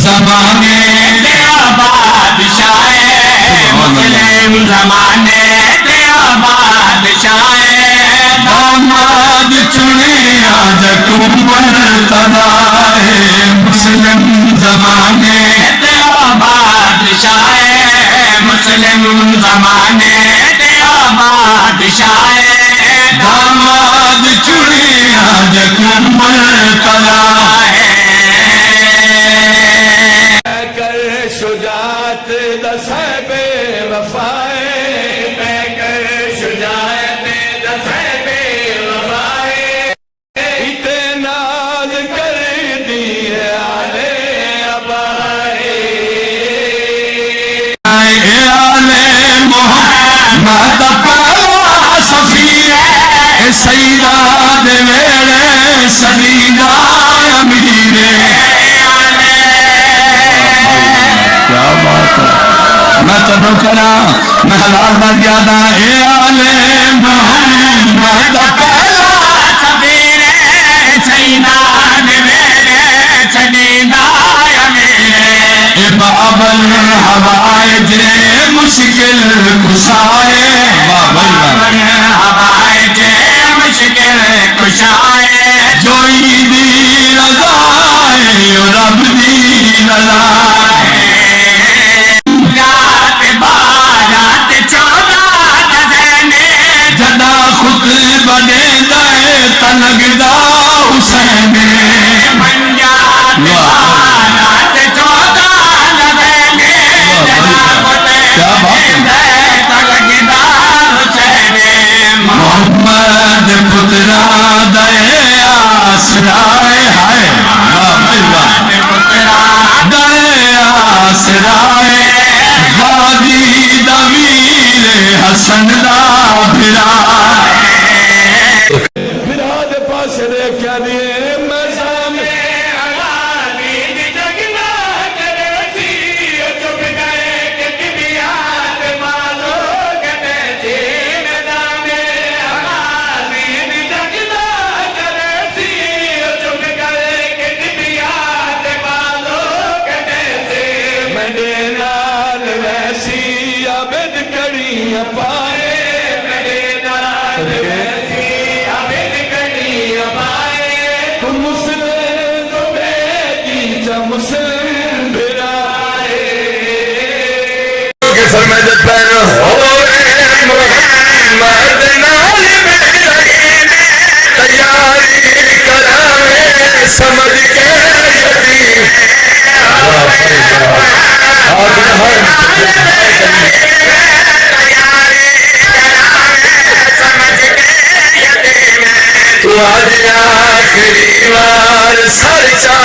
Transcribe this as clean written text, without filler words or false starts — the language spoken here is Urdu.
زمانے دیا بادشاہ مسلم زمانے دیا بادشاہ داماد چنے آج کمبر تدائے مسلم زمانے دیا بادشاہ مسلم زمانے دیا بادشاہ داماد چنے آج کمبر تدائے شجاعت دسب وفائے میں کر شجاعت دسب وفائے اتناد کر دیے آلے ابائے آلے محمد پالا صفیر سیداد میرے سیدہ امیر کیا بات ہے میں تبو کرا میں حلال بات یادا اے آلے محمد پالا صفیر سیداد میرے سیدہ امیر اے باب الحوائج مشکل کشائے باب الحوائج مشکل کشائے جو دی رضائے رب دی رضائے رات بارات چودہ دزینے جدا خود بڑے دائے تنگدہ حسین منجات بارات چودہ دزینے جدا خود بڑے دائے تنگدہ حسین محمد پترا دائے آسرائے ہائے محمد پترا دائے آسرائے غادی دمیر حسن دا بھرا دے پاس دیکھا دیئے میں سامنے غادی دی جگنا کرے سی چپ گئے کہ کبیات مالو کہتے سی میں سامنے غادی دی جگنا کرے سی چپ گئے کہ کبیات مالو کہتے سی میں دینال ویسی عبد کری پائے میں دینال ویسی عبد کری پائے تم مسلم تو بیٹی جا مسلم بھرائے کے سر میں جب پہن ہوئے محمد نال میں تیاری کرائے سمجھ کے یتیم تو آج آخری بار سر چاہ